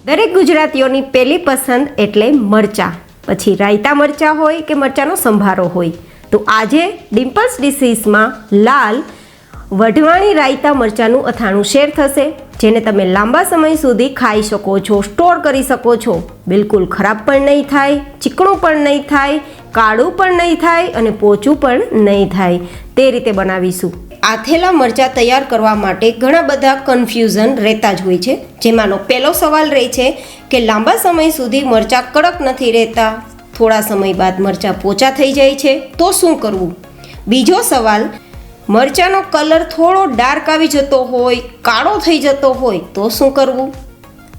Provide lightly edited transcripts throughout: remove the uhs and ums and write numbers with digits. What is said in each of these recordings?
દરેક ગુજરાતીઓની પહેલી પસંદ એટલે મરચાં, પછી રાયતા મરચાં હોય કે મરચાંનો સંભારો હોય. તો આજે ડિમ્પલ્સ ડિશીસમાં લાલ વઢવાણી રાયતા મરચાંનું અથાણું શેર થશે, જેને તમે લાંબા સમય સુધી ખાઈ શકો છો, સ્ટોર કરી શકો છો. બિલકુલ ખરાબ પણ નહીં થાય, ચીકણું પણ નહીં થાય, કાળું પણ નહીં થાય અને પોચું પણ નહીં થાય. તે રીતે બનાવીશું. આથેલા મરચાં તૈયાર કરવા માટે ઘણા બધા કન્ફ્યુઝન રહેતા જ હોય છે. જેમાંનો પહેલો સવાલ રહે છે કે લાંબા સમય સુધી મરચાં કડક નથી રહેતા, થોડા સમય બાદ મરચાં પોચા થઈ જાય છે, તો શું કરવું? બીજો સવાલ, મરચાંનો કલર થોડો ડાર્ક આવી જતો હોય, કાળો થઈ જતો હોય, તો શું કરવું?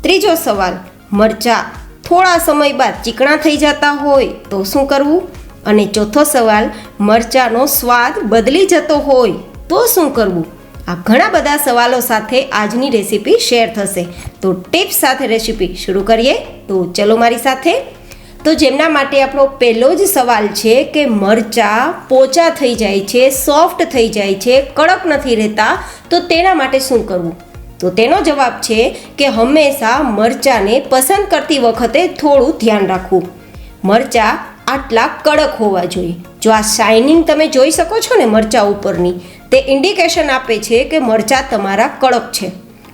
ત્રીજો સવાલ, મરચાં થોડા સમય બાદ ચીકણા થઈ જતા હોય, તો શું કરવું? અને ચોથો સવાલ, મરચાંનો સ્વાદ બદલી જતો હોય, તો શું કરવું? આ ઘણા બધા સવાલો સાથે આજની રેસીપી શેર થશે. તો ટિપ્સ સાથે રેસીપી શરૂ કરીએ. તો ચલો મારી સાથે. તો જેમના માટે આપણો પહેલો જ સવાલ છે કે મરચાં પોચા થઈ જાય છે, સોફ્ટ થઈ જાય છે, કડક નથી રહેતા, તો તેના માટે શું કરવું? તો તેનો જવાબ છે કે હંમેશા મરચાંને પસંદ કરતી વખતે થોડું ધ્યાન રાખવું. મરચાં આટલા કડક હોવા જોઈએ. જો આ શાઇનિંગ તમે જોઈ શકો છો ને મરચાં ઉપરની, તે ઇન્ડિકેશન આપે છે કે મરચાં તમારા કડક છે.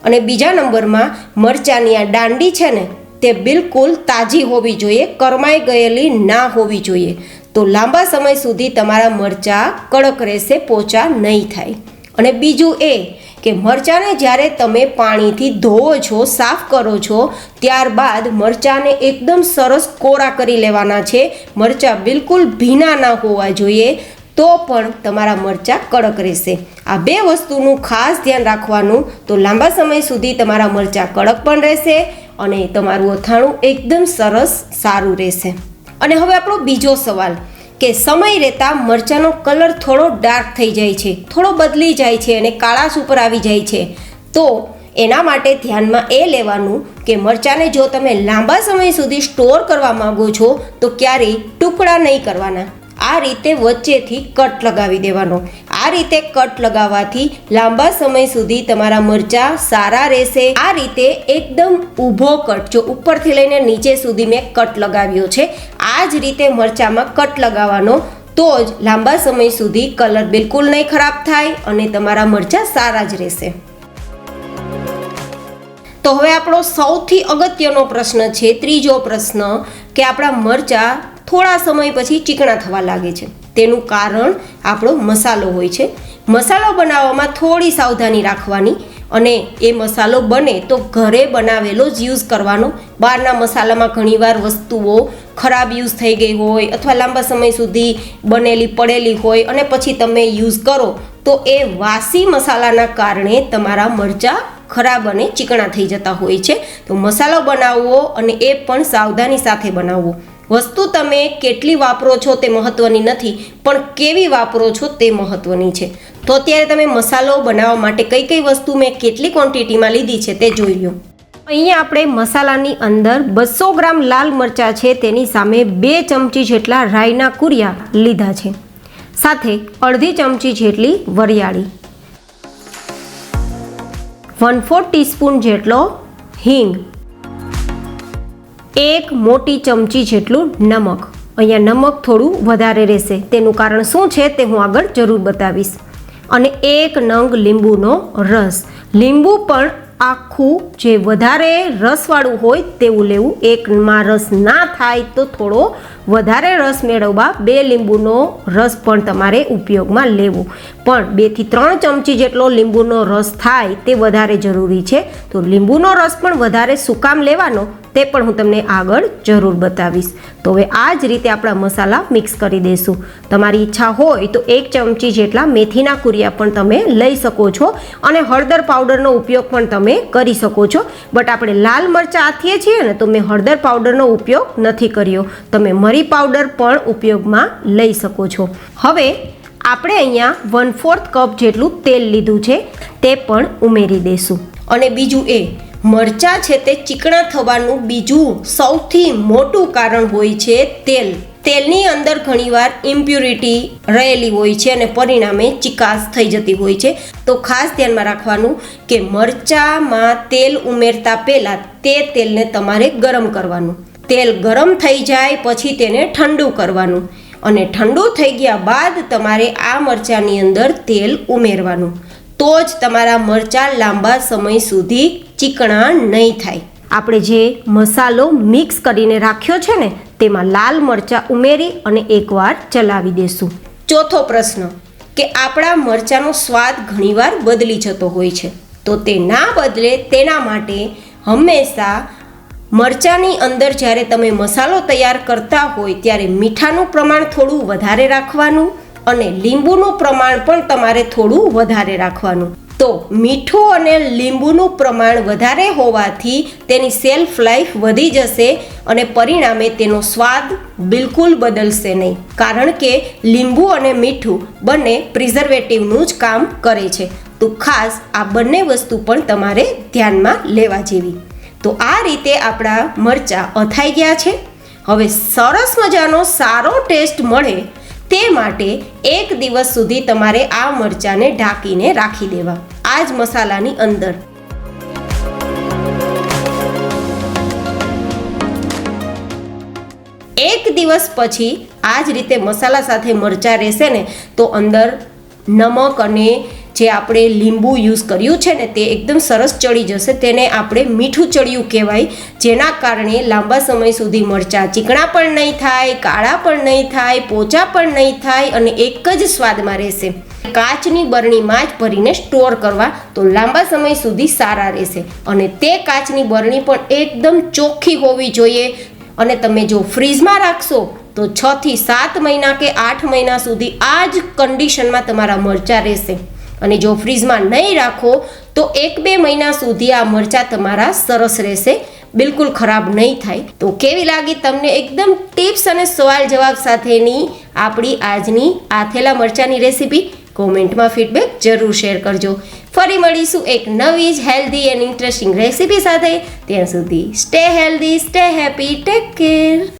અને બીજા નંબરમાં મરચાંની આ દાંડી છે ને, તે બિલકુલ તાજી હોવી જોઈએ, કરમાઈ ગયેલી ના હોવી જોઈએ. તો લાંબા સમય સુધી તમારા મરચાં કડક રહેશે, પોચા નહીં થાય. અને બીજું એ કે મરચાંને જ્યારે તમે પાણીથી ધોવો છો, સાફ કરો છો, ત્યારબાદ મરચાંને એકદમ સરસ કોરા કરી લેવાના છે. મરચાં બિલકુલ ભીના ના હોવા જોઈએ, તો પણ તમારા મરચાં કડક રહેશે. આ બે વસ્તુનું ખાસ ધ્યાન રાખવાનું. તો લાંબા સમય સુધી તમારા મરચાં કડક પણ રહેશે અને તમારું અથાણું એકદમ સરસ સારું રહેશે. અને હવે આપણો બીજો સવાલ કે સમય રહેતા મરચાંનો કલર થોડો ડાર્ક થઈ જાય છે, થોડો બદલી જાય છે અને કાળાશ ઉપર આવી જાય છે. તો એના માટે ધ્યાનમાં એ લેવાનું કે મરચાંને જો તમે લાંબા સમય સુધી સ્ટોર કરવા માંગો છો તો ક્યારેય ટુકડા નહીં કરવાના. આ રીતે વચ્ચેથી કટ લગાવી દેવાનો. આ રીતે કટ લગાવવાથી લાંબા સમય સુધી તમારા મરચાં સારા રહેશે. આ રીતે એકદમ ઊભો કટ, જો ઉપરથી લઈને નીચે સુધી મેં કટ લગાવ્યો છે, આ જ રીતે મરચાંમાં કટ લગાવવાનો. તો જ લાંબા સમય સુધી કલર બિલકુલ નહીં ખરાબ થાય અને તમારા મરચાં સારા જ રહેશે. તો હવે આપણો સૌથી અગત્યનો પ્રશ્ન છે, ત્રીજો પ્રશ્ન, કે આપણા મરચાં થોડા સમય પછી ચીકણા થવા લાગે છે. તેનું કારણ આપણો મસાલો હોય છે. મસાલો બનાવવામાં થોડી સાવધાની રાખવાની અને એ મસાલો બને તો ઘરે બનાવેલો જ યુઝ કરવાનો. બહારના મસાલામાં ઘણીવાર વસ્તુઓ ખરાબ યુઝ થઈ ગઈ હોય અથવા લાંબા સમય સુધી બનેલી પડેલી હોય અને પછી તમે યુઝ કરો તો એ વાસી મસાલાના કારણે તમારા મરચાં ખરાબ અને ચીકણા થઈ જતા હોય છે. તો મસાલો બનાવવો અને એ પણ સાવધાની સાથે બનાવવો. વસ્તુ તમે કેટલી વાપરો છો તે મહત્ત્વની નથી, પણ કેવી વાપરો છો તે મહત્ત્વની છે. તો અત્યારે તમે મસાલો બનાવવા માટે કઈ કઈ વસ્તુ મેં કેટલી ક્વોન્ટિટીમાં લીધી છે તે જોઈ લો. અહીંયા આપણે મસાલાની અંદર 200 ગ્રામ લાલ મરચાં છે, તેની સામે 2 ચમચી જેટલા રાઈના કુરિયા લીધા છે, સાથે અડધી ચમચી જેટલી વરિયાળી, 1/4 ટીસ્પૂન જેટલો હિંગ, 1 મોટી ચમચી જેટલું નમક. અહીંયા નમક થોડું વધારે રહેશે, તેનું કારણ શું છે તે હું આગળ જરૂર બતાવીશ. અને 1 નંગ લીંબુનો રસ. લીંબુ પણ આખું, જે વધારે રસવાળું હોય તેવું લેવું. એકમાં રસ ના થાય તો થોડો વધારે રસ મેળવવા 2 લીંબુનો રસ પણ તમારે ઉપયોગમાં લેવો. પણ 2 થી 3 ચમચી જેટલો લીંબુનો રસ થાય તે વધારે જરૂરી છે. તો લીંબુનો રસ પણ વધારે શું કામ લેવાનો તે પણ હું તમને આગળ જરૂર બતાવીશ. તો હવે આ જ રીતે આપણા મસાલા મિક્સ કરી દઈશું. તમારી ઈચ્છા હોય તો 1 ચમચી જેટલા મેથીના કુરિયા પણ તમે લઈ શકો છો અને હળદર પાવડરનો ઉપયોગ પણ તમે કરી શકો છો. બટ આપણે લાલ મરચાં આથીએ છીએ ને, તો મેં હળદર પાવડરનો ઉપયોગ નથી કર્યો. તમે મરી પાવડર પણ ઉપયોગમાં લઈ શકો છો. હવે આપણે અહીંયા 1/4 કપ જેટલું તેલ લીધું છે, તે પણ ઉમેરી દઈશું. અને બીજું એ મરચાં છે તે ચીકણા થવાનું બીજું સૌથી મોટું કારણ હોય છે તેલ. તેલની અંદર ઘણીવાર ઇમ્પ્યુરિટી રહેલી હોય છે અને પરિણામે ચિકાસ થઈ જતી હોય છે. તો ખાસ ધ્યાનમાં રાખવાનું કે મરચામાં તેલ ઉમેરતા પહેલાં તે તેલને તમારે ગરમ કરવાનું. તેલ ગરમ થઈ જાય પછી તેને ઠંડુ કરવાનું અને ઠંડુ થઈ ગયા બાદ તમારે આ મરચાંની અંદર તેલ ઉમેરવાનું. તો જ તમારા મરચાં લાંબા સમય સુધી ચીકણા નહીં થાય. આપણે જે મસાલો મિક્સ કરીને રાખ્યો છે ને તેમાં લાલ મરચાં ઉમેરી અને એકવાર ચલાવી દેશું. ચોથો પ્રશ્ન કે આપણા મરચાંનો સ્વાદ ઘણીવાર બદલી જતો હોય છે. તો તે ના બદલે તેના માટે હંમેશા મરચાંની અંદર જ્યારે તમે મસાલો તૈયાર કરતા હોય ત્યારે મીઠાનું પ્રમાણ થોડું વધારે રાખવાનું અને લીંબુનું પ્રમાણ પણ તમારે થોડું વધારે રાખવાનું. તો મીઠું અને લીંબુનું પ્રમાણ વધારે હોવાથી તેની સેલ્ફ લાઈફ વધી જશે અને પરિણામે તેનો સ્વાદ બિલકુલ બદલશે નહીં, કારણ કે લીંબુ અને મીઠું બંને પ્રિઝર્વેટિવનું જ કામ કરે છે. તો ખાસ આ બંને વસ્તુ પણ તમારે ધ્યાનમાં લેવા જેવી. તો આ રીતે આપણા મરચાં અથાઈ ગયા છે. હવે સરસ મજાનો સારો ટેસ્ટ મળે તે માટે 1 દિવસ સુધી તમારે આ મરચાંને ઢાંકીને રાખી દેવા આ જ મસાલાની અંદર. એક દિવસ પછી આ જ રીતે મસાલા સાથે મરચાં રહેશે ને તો અંદર નમક અને જે આપણે લીંબુ યુઝ કર્યું છે ને તે એકદમ સરસ ચડી જશે. તેને આપણે મીઠું ચડ્યું કહેવાય, જેના કારણે લાંબા સમય સુધી મરચાં ચીકણા પણ નહીં થાય, કાળા પણ નહીં થાય, પોચા પણ નહીં થાય અને એક જ સ્વાદમાં રહેશે. કાચની બરણીમાં જ ભરીને સ્ટોર કરવા તો લાંબા સમય સુધી સારા રહેશે. અને તે કાચની બરણી પણ એકદમ ચોખ્ખી હોવી જોઈએ. અને તમે જો ફ્રીજમાં રાખશો તો 6 થી 7 મહિના કે 8 મહિના સુધી આ જ કન્ડિશનમાં તમારા મરચાં રહેશે. અને જો ફ્રીજમાં નહીં રાખો તો 1-2 મહિના સુધી આ મરચાં તમારા સરસ રહેશે, બિલકુલ ખરાબ નહીં થાય. તો કેવી લાગી તમને એકદમ ટિપ્સ અને સવાલ જવાબ સાથેની આપણી આજની આથેલા મરચાંની રેસીપી? કોમેન્ટમાં ફીડબેક જરૂર શેર કરજો. ફરી મળીશું એક નવી જ હેલ્ધી એન્ડ ઇન્ટરેસ્ટિંગ રેસીપી સાથે. ત્યાં સુધી stay healthy, stay happy, take care.